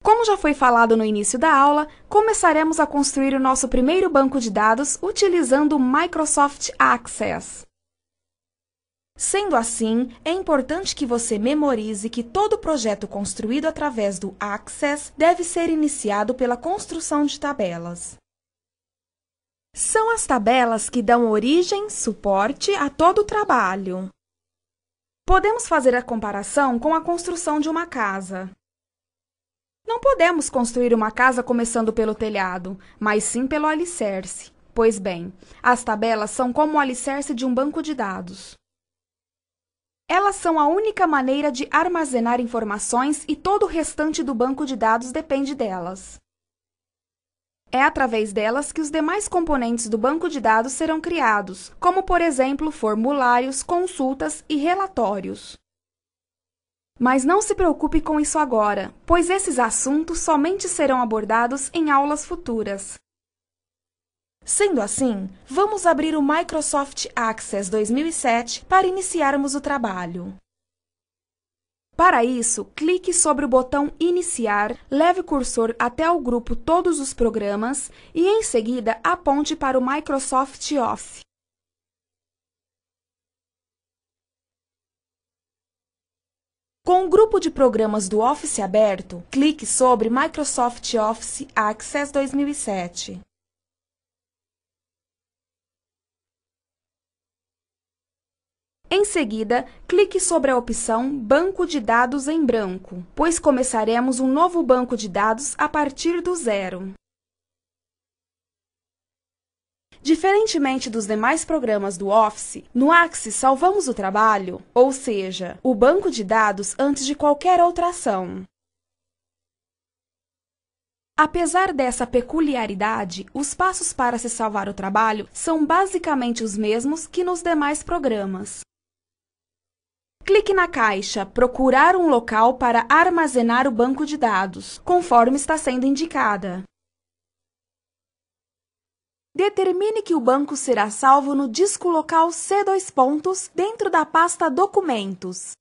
Como já foi falado no início da aula, começaremos a construir o nosso primeiro banco de dados utilizando o Microsoft Access. Sendo assim, é importante que você memorize que todo projeto construído através do Access deve ser iniciado pela construção de tabelas. São as tabelas que dão origem, suporte a todo o trabalho. Podemos fazer a comparação com a construção de uma casa. Não podemos construir uma casa começando pelo telhado, mas sim pelo alicerce. Pois bem, as tabelas são como o alicerce de um banco de dados. Elas são a única maneira de armazenar informações e todo o restante do banco de dados depende delas. É através delas que os demais componentes do banco de dados serão criados, como, por exemplo, formulários, consultas e relatórios. Mas não se preocupe com isso agora, pois esses assuntos somente serão abordados em aulas futuras. Sendo assim, vamos abrir o Microsoft Access 2007 para iniciarmos o trabalho. Para isso, clique sobre o botão Iniciar, leve o cursor até o grupo Todos os programas e, em seguida, aponte para o Microsoft Office. Com o grupo de programas do Office aberto, clique sobre Microsoft Office Access 2007. Em seguida, clique sobre a opção Banco de dados em branco, pois começaremos um novo banco de dados a partir do zero. Diferentemente dos demais programas do Office, no Access salvamos o trabalho, ou seja, o banco de dados antes de qualquer outra ação. Apesar dessa peculiaridade, os passos para se salvar o trabalho são basicamente os mesmos que nos demais programas. Clique na caixa Procurar um local para armazenar o banco de dados, conforme está sendo indicada. Determine que o banco será salvo no disco local C2 dentro da pasta Documentos.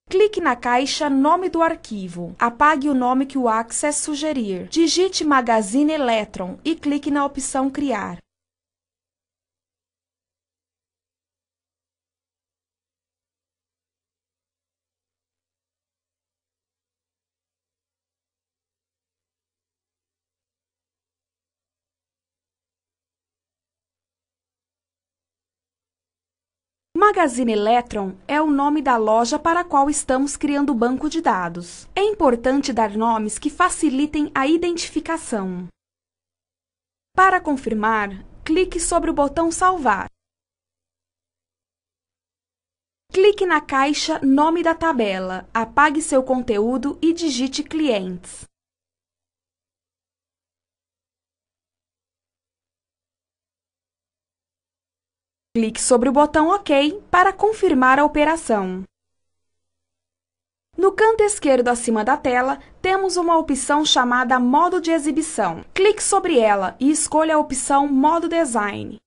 Clique na caixa Nome do arquivo. Apague o nome que o Access sugerir. Digite Magazine Electron e clique na opção Criar. Magazine Electron é o nome da loja para a qual estamos criando o banco de dados. É importante dar nomes que facilitem a identificação. Para confirmar, clique sobre o botão Salvar. Clique na caixa Nome da tabela, apague seu conteúdo e digite Clientes. Clique sobre o botão OK para confirmar a operação. No canto esquerdo acima da tela, temos uma opção chamada Modo de exibição. Clique sobre ela e escolha a opção Modo Design.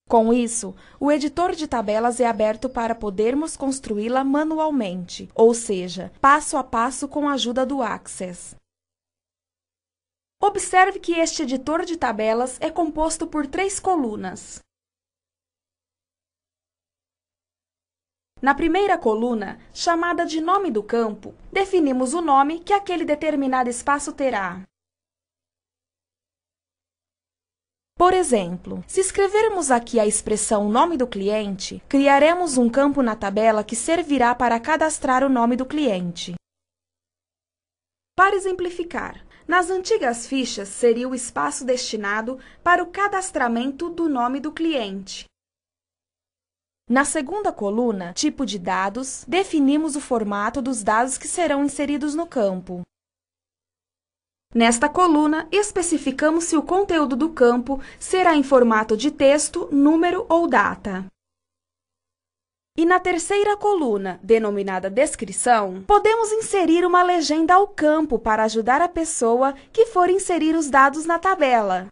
Com isso, o editor de tabelas é aberto para podermos construí-la manualmente, ou seja, passo a passo com a ajuda do Access. Observe que este editor de tabelas é composto por 3 colunas. Na primeira coluna, chamada de Nome do campo, definimos o nome que aquele determinado espaço terá. Por exemplo, se escrevermos aqui a expressão Nome do cliente, criaremos um campo na tabela que servirá para cadastrar o nome do cliente. Para exemplificar, nas antigas fichas seria o espaço destinado para o cadastramento do nome do cliente. Na segunda coluna, Tipo de dados, definimos o formato dos dados que serão inseridos no campo. Nesta coluna, especificamos se o conteúdo do campo será em formato de texto, número ou data. E na terceira coluna, denominada Descrição, podemos inserir uma legenda ao campo para ajudar a pessoa que for inserir os dados na tabela.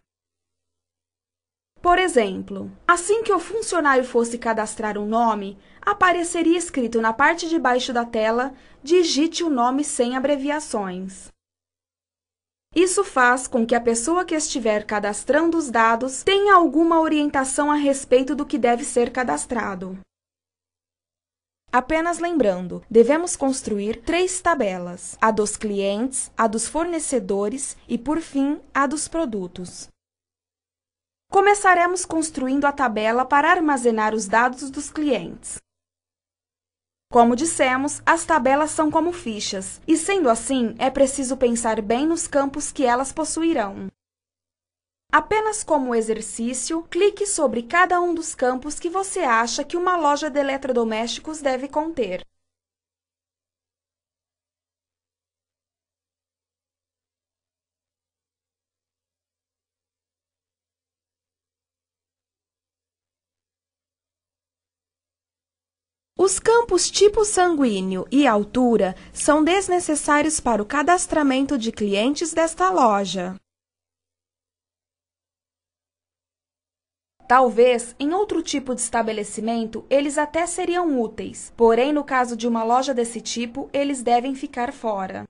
Por exemplo, assim que o funcionário fosse cadastrar um nome, apareceria escrito na parte de baixo da tela: digite o nome sem abreviações. Isso faz com que a pessoa que estiver cadastrando os dados tenha alguma orientação a respeito do que deve ser cadastrado. Apenas lembrando, devemos construir 3 tabelas: a dos clientes, a dos fornecedores e, por fim, a dos produtos. Começaremos construindo a tabela para armazenar os dados dos clientes. Como dissemos, as tabelas são como fichas, e sendo assim, é preciso pensar bem nos campos que elas possuirão. Apenas como exercício, clique sobre cada um dos campos que você acha que uma loja de eletrodomésticos deve conter. Os campos tipo sanguíneo e altura são desnecessários para o cadastramento de clientes desta loja. Talvez, em outro tipo de estabelecimento, eles até seriam úteis, porém, no caso de uma loja desse tipo, eles devem ficar fora.